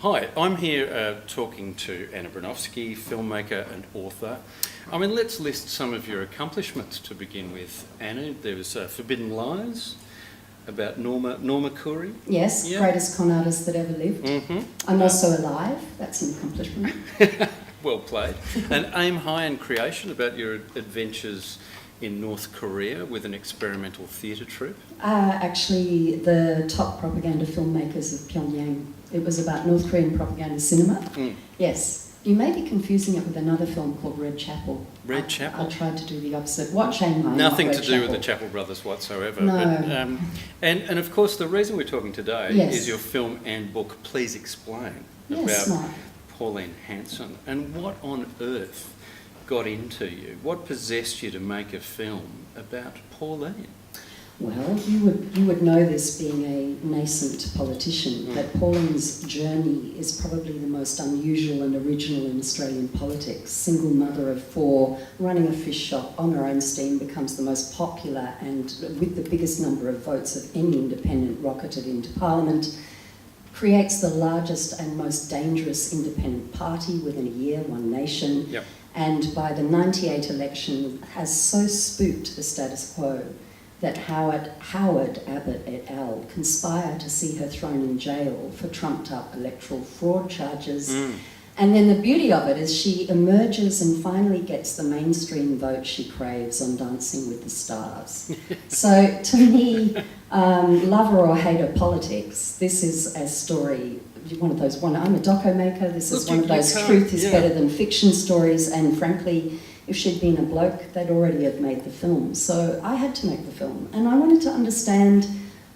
Hi, I'm here talking to Anna Broinowski, filmmaker and author. I mean, let's list some of your accomplishments to begin with. Anna, there was Forbidden Lies, about Norma Curry. Yes, Yeah. Greatest con artist that ever lived. Mm-hmm. I'm also alive, that's an accomplishment. Well played. And Aim High in Creation, about your adventures in North Korea with an experimental theatre troupe. Actually, the top propaganda filmmakers of Pyongyang. It was about North Korean propaganda cinema. Yes. You may be confusing it with another film called Red Chapel. Red Chapel? I tried to do the opposite. Watch Aim High, Nothing not to Red do Chapel. with the Chapel Brothers whatsoever. No. But, and of course, the reason we're talking today Yes. is your film and book, Please Explain, Yes, about Mark. Pauline Hanson. And what on earth got into you? What possessed you to make a film about Pauline? Well, you would know this being a nascent politician, that Pauline's journey is probably the most unusual and original in Australian politics. Single mother of four, running a fish shop on her own steam, becomes the most popular and with the biggest number of votes of any independent rocketed into Parliament, creates the largest and most dangerous independent party within a year, One Nation, Yep. and by the 98 election has so spooked the status quo that Howard Abbott et al. Conspire to see her thrown in jail for trumped-up electoral fraud charges. And then the beauty of it is she emerges and finally gets the mainstream vote she craves on Dancing with the Stars. So to me, lover or hater politics, this is a story, one of those, I'm a doco maker, this is one of those truth is better than fiction stories, and frankly, if she'd been a bloke, they'd already have made the film. So I had to make the film. And I wanted to understand,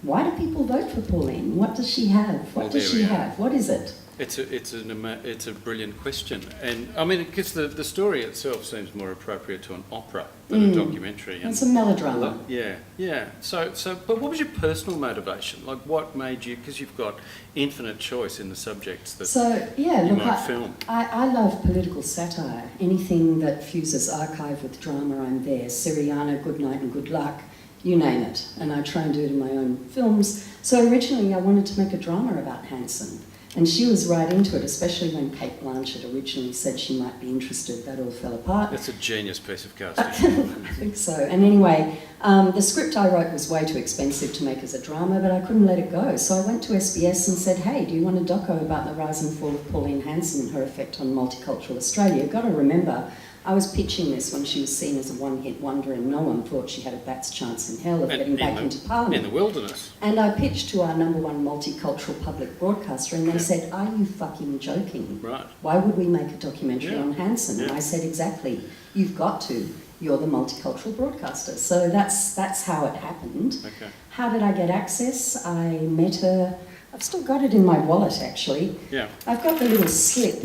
why do people vote for Pauline? What does she have? What does she have? What is it? It's a brilliant question. And I mean, because the story itself seems more appropriate to an opera than a documentary. It's a melodrama. Yeah. So, but what was your personal motivation? Like, what made you, because you've got infinite choice in the subjects that you might film. I love political satire. Anything that fuses archive with drama, I'm there. Syriana, Good Night and Good Luck, you name it. And I try and do it in my own films. So originally I wanted to make a drama about Hanson. And she was right into it, especially when Kate Blanchett originally said she might be interested. That all fell apart. That's a genius piece of I casting. think so. And anyway, the script I wrote was way too expensive to make as a drama, but I couldn't let it go. So I went to SBS and said, hey, do you want a doco about the rise and fall of Pauline Hanson and her effect on multicultural Australia? You've got to remember, I was pitching this when she was seen as a one-hit wonder and no one thought she had a bat's chance in hell of getting back into Parliament. In the wilderness. And I pitched to our number one multicultural public broadcaster and they said, are you fucking joking? Right. Why would we make a documentary on Hanson? And Yeah. I said, exactly, you've got to. You're the multicultural broadcaster. So that's how it happened. Okay. How did I get access? I met her. I've still got it in my wallet, actually. Yeah. I've got the little slip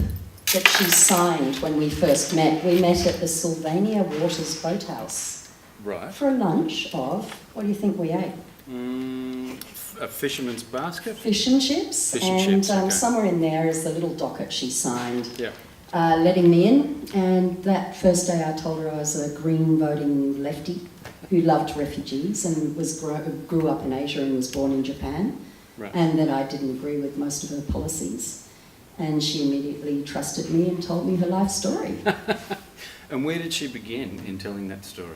that she signed when we first met. We met at the Sylvania Waters Boathouse Right. for a lunch of, what do you think we ate? A fisherman's basket? Fish and chips. Fish and chips, okay. Somewhere in there is the little docket she signed. Yeah. Letting me in, and that first day I told her I was a green voting lefty who loved refugees and grew up in Asia and was born in Japan, Right. and that I didn't agree with most of her policies. And she immediately trusted me and told me her life story. And where did she begin in telling that story?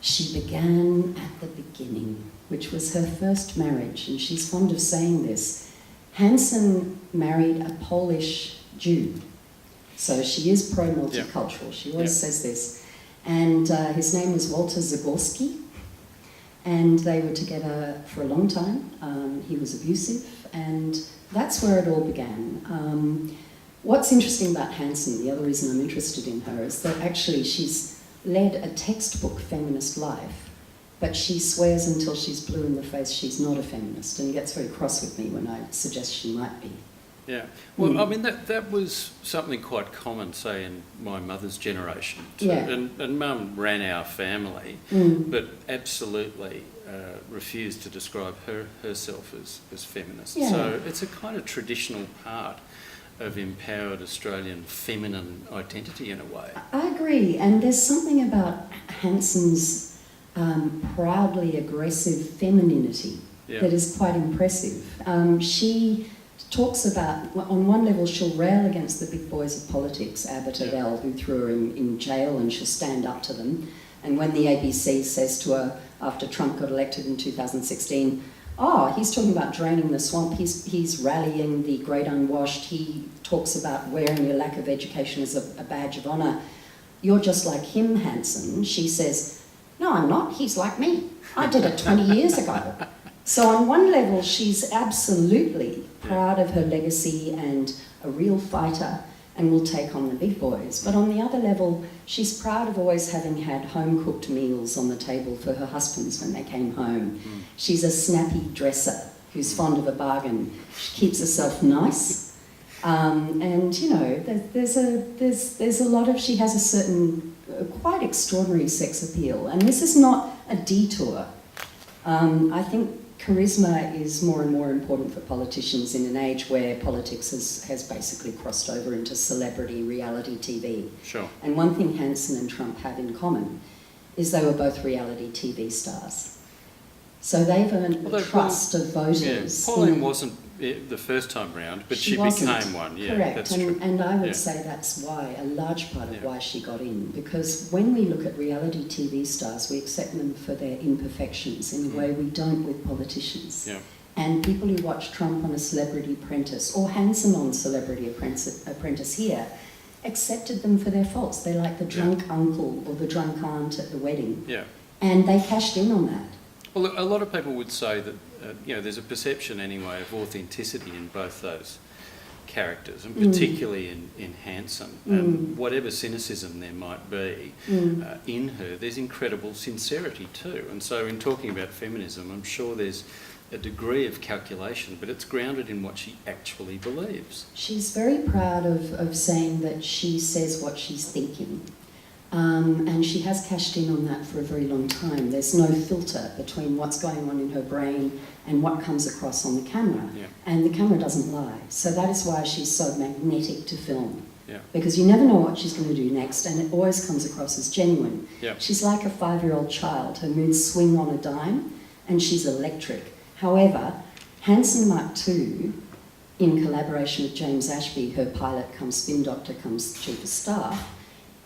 She began at the beginning, which was her first marriage, and she's fond of saying this. Hanson married a Polish Jew. So she is pro-multicultural. She always says this. And his name was Walter Zagorski. And they were together for a long time. He was abusive. And that's where it all began. What's interesting about Hanson, the other reason I'm interested in her, is that actually she's led a textbook feminist life. But she swears until she's blue in the face she's not a feminist and gets very cross with me when I suggest she might be. Yeah. Well, I mean, that was something quite common, say, in my mother's generation. Too. Yeah. And Mum ran our family, but absolutely refused to describe herself as feminist. Yeah. So it's a kind of traditional part of empowered Australian feminine identity in a way. I agree, and there's something about Hanson's proudly aggressive femininity that is quite impressive. She talks about, on one level, she'll rail against the big boys of politics, Abbott and Elle, who threw her in jail, and she'll stand up to them. And when the ABC says to her, after Trump got elected in 2016, oh, he's talking about draining the swamp, he's rallying the great unwashed, he talks about wearing your lack of education as a badge of honour. You're just like him, Hanson. She says, no, I'm not, he's like me. I did it 20 years ago. So on one level, she's absolutely proud of her legacy and a real fighter and will take on the big boys. But on the other level, she's proud of always having had home-cooked meals on the table for her husbands when they came home. She's a snappy dresser who's fond of a bargain. She keeps herself nice. And, you know, there's a lot of... She has a certain quite extraordinary sex appeal. And this is not a detour. I think charisma is more and more important for politicians in an age where politics has basically crossed over into celebrity reality TV. Sure. And one thing Hanson and Trump have in common is they were both reality TV stars. So they've earned the trust of voters. Yeah, Pauline wasn't the first time round, but she became one. Yeah, correct. That's true. And I would say that's why, a large part of why she got in, because when we look at reality TV stars, we accept them for their imperfections in a way we don't with politicians. Yeah. And people who watch Trump on A Celebrity Apprentice, or Hanson on Celebrity Apprentice here, accepted them for their faults. They're like the drunk uncle or the drunk aunt at the wedding. Yeah. And they cashed in on that. Well, a lot of people would say that, there's a perception anyway of authenticity in both those characters, and particularly in Hanson. Whatever cynicism there might be in her, there's incredible sincerity too. And so in talking about feminism, I'm sure there's a degree of calculation, but it's grounded in what she actually believes. She's very proud of saying that she says what she's thinking. And she has cashed in on that for a very long time. There's no filter between what's going on in her brain and what comes across on the camera. Yeah. And the camera doesn't lie. So that is why she's so magnetic to film. Yeah. Because you never know what she's going to do next, and it always comes across as genuine. Yeah. She's like a 5-year-old child. Her moods swing on a dime, and she's electric. However, Hanson Mark II, in collaboration with James Ashby, her pilot come spin doctor comes chief of staff,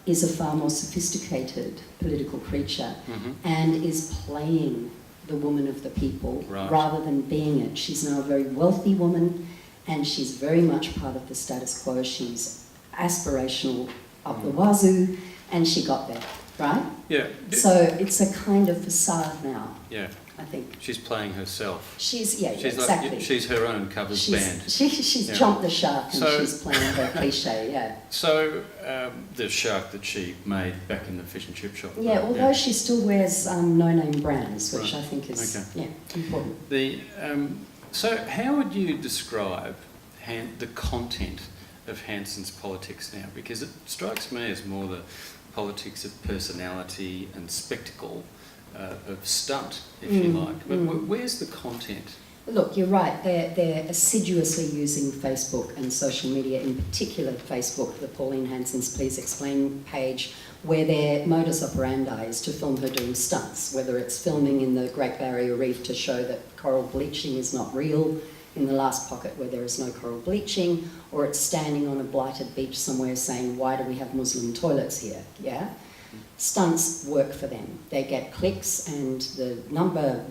is a far more sophisticated political creature and is playing the woman of the people rather than being it. She's now a very wealthy woman, and she's very much part of the status quo. She's aspirational up the wazoo, and she got there, right? Yeah. So it's a kind of facade now. Yeah. I think. She's playing herself. She's exactly. Like, she's her own covers band. She's jumped the shark, and she's playing her cliche, So, the shark that she made back in the fish and chip shop. Yeah, although she still wears no-name brands, which I think is important. So how would you describe the content of Hanson's politics now? Because it strikes me as more the politics of personality and spectacle, of stunt, if you like. But where's the content? Look, you're right. They're assiduously using Facebook and social media, in particular Facebook, the Pauline Hanson's Please Explain page, where their modus operandi is to film her doing stunts, whether it's filming in the Great Barrier Reef to show that coral bleaching is not real, in the last pocket where there is no coral bleaching, or it's standing on a blighted beach somewhere saying, why do we have Muslim toilets here? Yeah? Stunts work for them. They get clicks, and the number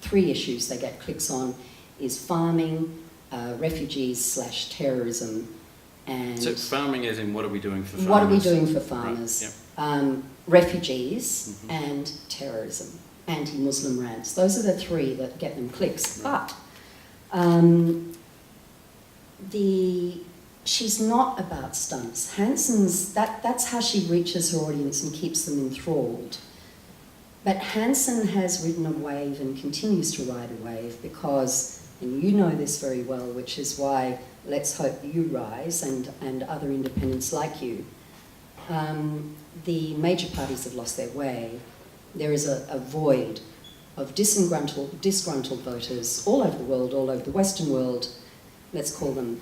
3 issues they get clicks on is farming, refugees/terrorism, and... So farming as in what are we doing for farmers? What are we doing for farmers? Right. Yep. Refugees and terrorism, anti-Muslim rants. Those are the 3 that get them clicks. But she's not about stunts. Hanson's, that's how she reaches her audience and keeps them enthralled. But Hanson has ridden a wave and continues to ride a wave because, and you know this very well, which is why let's hope you rise and other independents like you. The major parties have lost their way. There is a void of disgruntled voters all over the world, all over the Western world. Let's call them,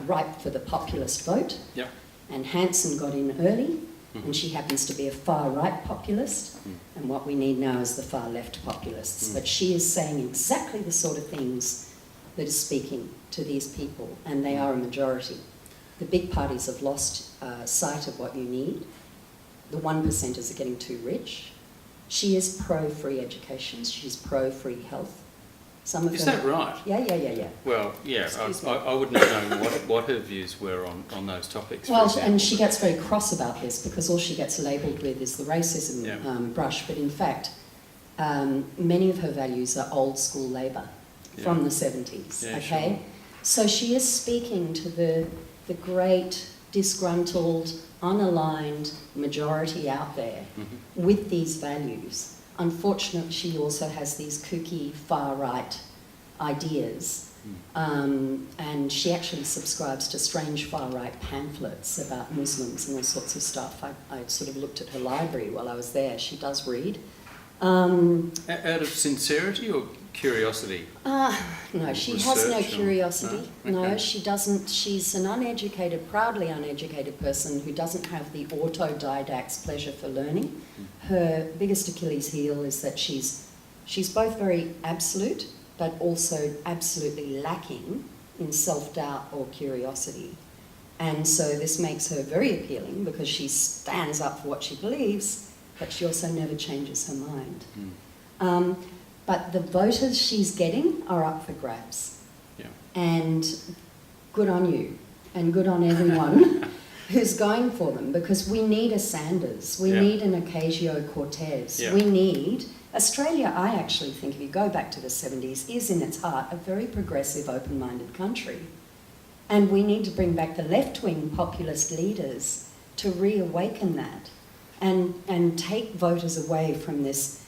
ripe for the populist vote. Yep. And Hanson got in early, and she happens to be a far-right populist, and what we need now is the far-left populists. But she is saying exactly the sort of things that is speaking to these people, and they are a majority. The big parties have lost sight of what you need. The 1%ers are getting too rich. She is pro-free education. She's pro-free health. Is that right? Yeah. Well, yeah, Excuse me. I wouldn't have known what her views were on those topics. for Well, example. and she gets very cross about this because all she gets labelled with is the racism Yeah. brush. But in fact, many of her values are old school Labor from the 70s. Yeah, okay, sure. so she is speaking to the great disgruntled, unaligned majority out there with these values. Unfortunately, she also has these kooky far-right ideas, and she actually subscribes to strange far-right pamphlets about Muslims and all sorts of stuff. I sort of looked at her library while I was there. She does read. Out of sincerity or curiosity? No, she has no Research or- curiosity. No? Okay. No, she doesn't. She's an uneducated, proudly uneducated person who doesn't have the autodidact's pleasure for learning. Her biggest Achilles heel is that she's both very absolute, but also absolutely lacking in self-doubt or curiosity. And so this makes her very appealing because she stands up for what she believes, but she also never changes her mind. But the voters she's getting are up for grabs. Yeah. And good on you, and good on everyone who's going for them, because we need a Sanders, we need an Ocasio-Cortez, we need... Australia, I actually think, if you go back to the 70s, is in its heart a very progressive, open-minded country. And we need to bring back the left-wing populist leaders to reawaken that and take voters away from this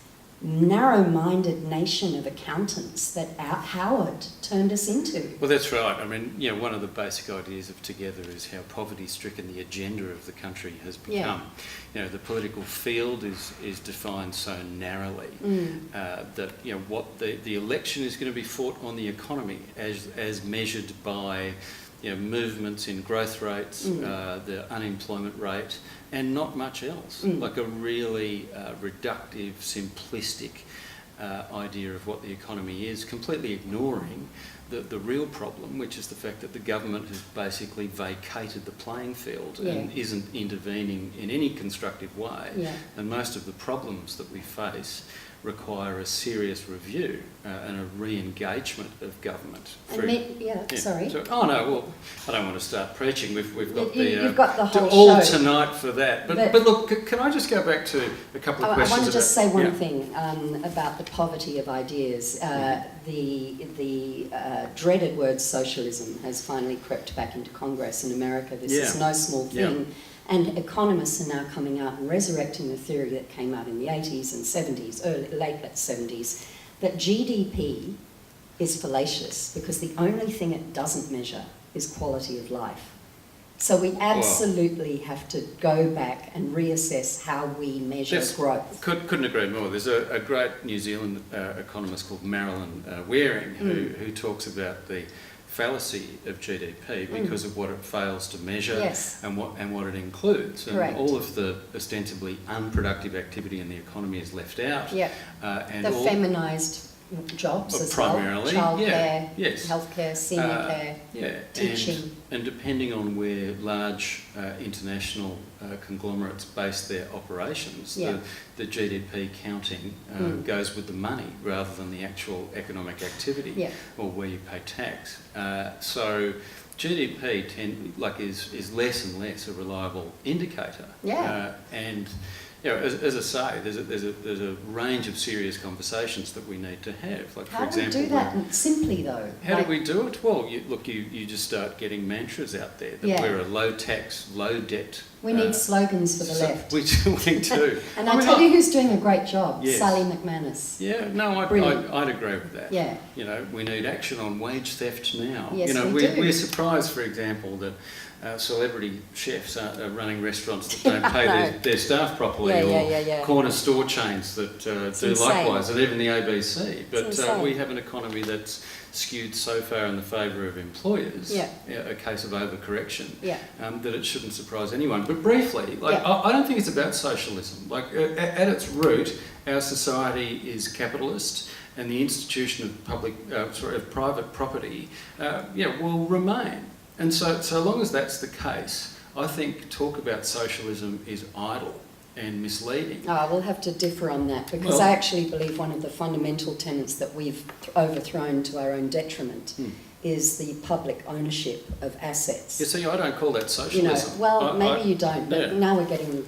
narrow-minded nation of accountants that Howard turned us into. Well, that's right. I mean, you know, one of the basic ideas of Together is how poverty-stricken the agenda of the country has become. Yeah. You know, the political field is defined so narrowly that, you know, what the election is going to be fought on the economy as measured by, you know, movements in growth rates, the unemployment rate, and not much else. Like a really reductive, simplistic idea of what the economy is, completely ignoring the real problem, which is the fact that the government has basically vacated the playing field and isn't intervening in any constructive way. Yeah. And most of the problems that we face require a serious review and a re-engagement of government. Sorry. So, oh no, well, I don't want to start preaching. We've got you've got the whole all show tonight for that. But look, can I just go back to a couple of questions? I want to just say one thing about the poverty of ideas. The dreaded word socialism has finally crept back into Congress in America. This is no small thing. And economists are now coming out and resurrecting the theory that came out in the 80s and 70s, late 70s, that GDP is fallacious because the only thing it doesn't measure is quality of life. So we absolutely have to go back and reassess how we measure growth. Couldn't agree more. There's a great New Zealand economist called Marilyn Waring who talks about the fallacy of GDP because of what it fails to measure and what it includes. And all of the ostensibly unproductive activity in the economy is left out. And the feminised jobs as primarily, well. Childcare, healthcare, senior care, teaching. And depending on where large international conglomerates base their operations, the GDP counting goes with the money rather than the actual economic activity or where you pay tax. So GDP is less and less a reliable indicator. And you know, as I say, there's a range of serious conversations that we need to have. Like, how for example, do we do that simply though? How do we do it? Well, you just start getting mantras out there that we're a low tax, low debt. We need slogans for the left. We do. And I tell you who's doing a great job, Sally McManus. Yeah, no, I'd agree with that. Yeah. You know, we need action on wage theft now. Yes, you know, we do. We're surprised, for example, that celebrity chefs are running restaurants that don't pay their staff properly, or corner store chains that do likewise, and even the ABC. But we have an economy that's skewed so far in the favour of employers, a case of overcorrection, that it shouldn't surprise anyone. But briefly, I don't think it's about socialism. Like, at its root, our society is capitalist, and the institution of private property, will remain. And so long as that's the case, I think talk about socialism is idle and misleading. Oh, we'll have to differ on that, because I actually believe one of the fundamental tenets that we've overthrown to our own detriment is the public ownership of assets. You see, I don't call that socialism. Maybe you don't, but now we're getting,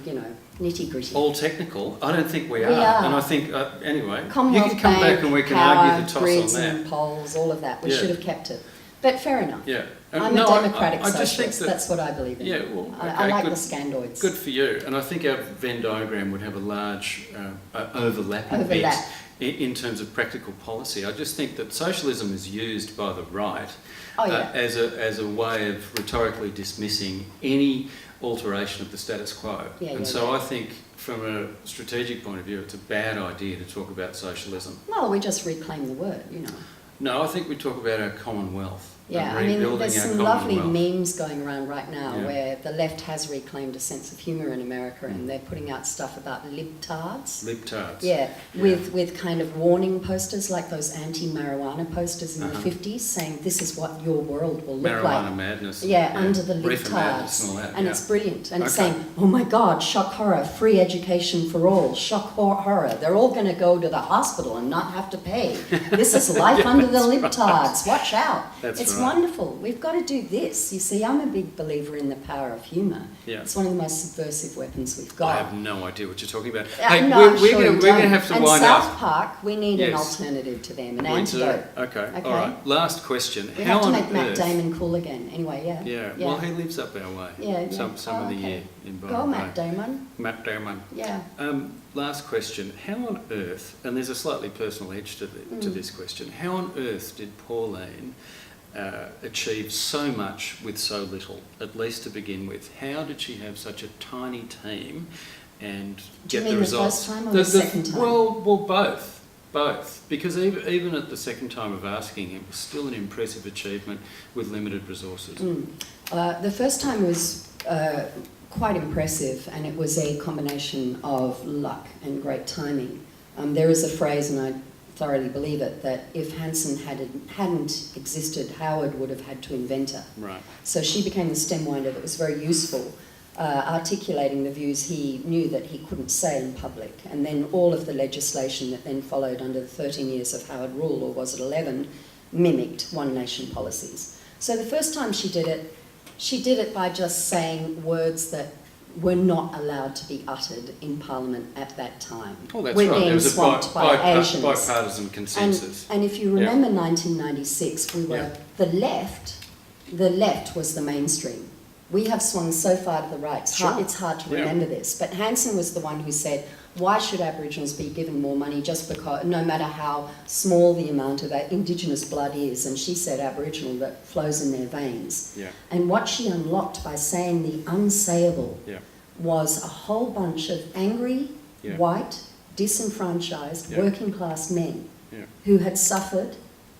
nitty-gritty. All technical. I don't think we are. And I think, anyway, Commonwealth you can come Bank, back and we can power, argue the toss grids on that. and polls, all of that. We should have kept it. But fair enough. Yeah. I'm a democratic I just socialist. think That's what I believe in. Yeah, well, okay, I like good, the scandoids. Good for you. And I think our Venn diagram would have a large overlapping bit in terms of practical policy. I just think that socialism is used by the right as a way of rhetorically dismissing any alteration of the status quo. I think from a strategic point of view, it's a bad idea to talk about socialism. Well, we just reclaim the word, No, I think we talk about our commonwealth. Yeah, I mean, there's some lovely memes going around right now where the left has reclaimed a sense of humour in America, and they're putting out stuff about libtards. Libtards. Yeah, with kind of warning posters like those anti-marijuana posters in the 50s saying this is what your world will look like. Marijuana madness. Yeah, under the libtards. And all that. And it's brilliant. And it's saying, oh my God, shock horror, free education for all, shock horror. They're all going to go to the hospital and not have to pay. This is life under the libtards. Watch out. It's wonderful. We've got to do this. You see, I'm a big believer in the power of humour. Yeah. It's one of the most subversive weapons we've got. I have no idea what you're talking about. We're going to have to wind up. And South Park, we need an alternative to them, an antidote. Okay, all right. Last question. We have to make Matt Damon cool again. Anyway, Yeah, well, he lives up our way. Some of the year in Bondi. Go, Matt Damon. Matt Damon. Yeah. Last question. How on earth, and there's a slightly personal edge to this question, how on earth did Pauline achieve so much with so little, at least to begin with? How did she have such a tiny team and get the results? The first time or the second time? Well, both. Because even at the second time of asking, it was still an impressive achievement with limited resources. The first time was quite impressive, and it was a combination of luck and great timing. There is a phrase, and I thoroughly believe it, that if Hanson hadn't existed, Howard would have had to invent her. Right. So she became the stemwinder that was very useful, articulating the views he knew that he couldn't say in public. And then all of the legislation that then followed under the 13 years of Howard rule, or was it 11, mimicked one nation policies. So the first time she did it by just saying words that were not allowed to be uttered in Parliament at that time. Oh, that's We're right. being There was swamped a by Asians. bipartisan consensus. And if you remember 1996, we were the left was the mainstream. We have swung so far to the right, it's hard to remember this, but Hanson was the one who said, why should Aboriginals be given more money just because, no matter how small the amount of Indigenous blood is? And she said Aboriginal that flows in their veins. Yeah. And what she unlocked by saying the unsayable was a whole bunch of angry, white, disenfranchised, working class men who had suffered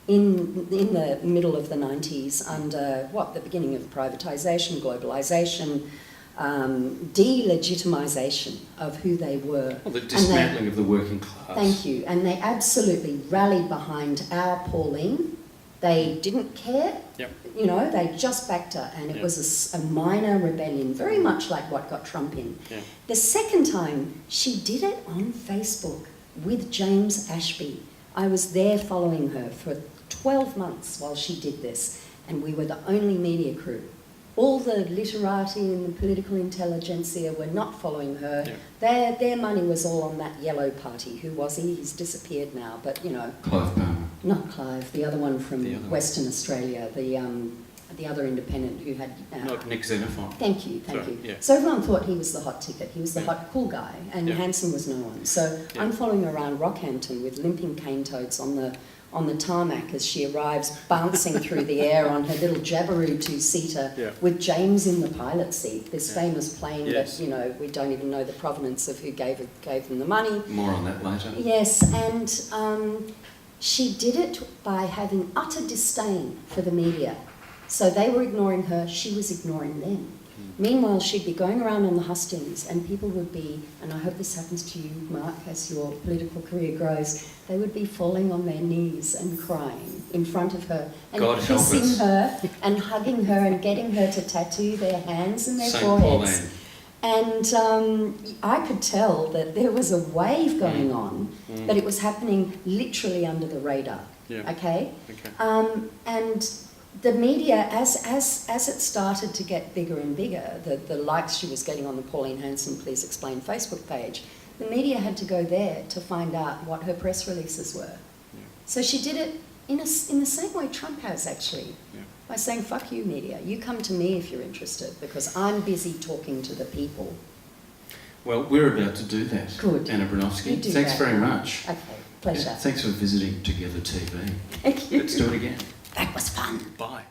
in the middle of the 90s under the beginning of privatisation, globalisation, delegitimisation of who they were. Well, the dismantling of the working class. Thank you. And they absolutely rallied behind our Pauline. They didn't care. Yep. They just backed her. And it was a minor rebellion, very much like what got Trump in. Yeah. The second time, she did it on Facebook with James Ashby. I was there following her for 12 months while she did this. And we were the only media crew. All the literati and the political intelligentsia were not following her. Yeah. Their money was all on that yellow party. Who was he? He's disappeared now, but Clive Palmer. Not Clive, the other one from Western Australia, the other independent who had... Not Nick Xenophon. Thank you. Yeah. So everyone thought he was the hot ticket. He was the hot cool guy, and Hanson was no one. So I'm following her around Rockhampton with limping cane toads on the tarmac as she arrives, bouncing through the air on her little Jabiru two-seater with James in the pilot seat, this famous plane that, we don't even know the provenance of who gave them the money. More on that later. Yes, and she did it by having utter disdain for the media. So they were ignoring her, she was ignoring them. Meanwhile, she'd be going around on the hustings and people would be, and I hope this happens to you, Mark, as your political career grows, they would be falling on their knees and crying in front of her and God help us. kissing her and hugging her and getting her to tattoo their hands and their Saint foreheads. Pauline. And I could tell that there was a wave going on, but it was happening literally under the radar. Yeah. Okay? Okay. And the media, as it started to get bigger and bigger, the likes she was getting on the Pauline Hanson Please Explain Facebook page, the media had to go there to find out what her press releases were. Yeah. So she did it in the same way Trump has, actually. Yeah. By saying, fuck you, media. You come to me if you're interested, because I'm busy talking to the people. Well, we're about to do that. Good. Anna Broinowski. You do Thanks that. very much. Okay, pleasure. Yeah, thanks for visiting Together TV. Thank you. Let's do it again. That was fun. Bye.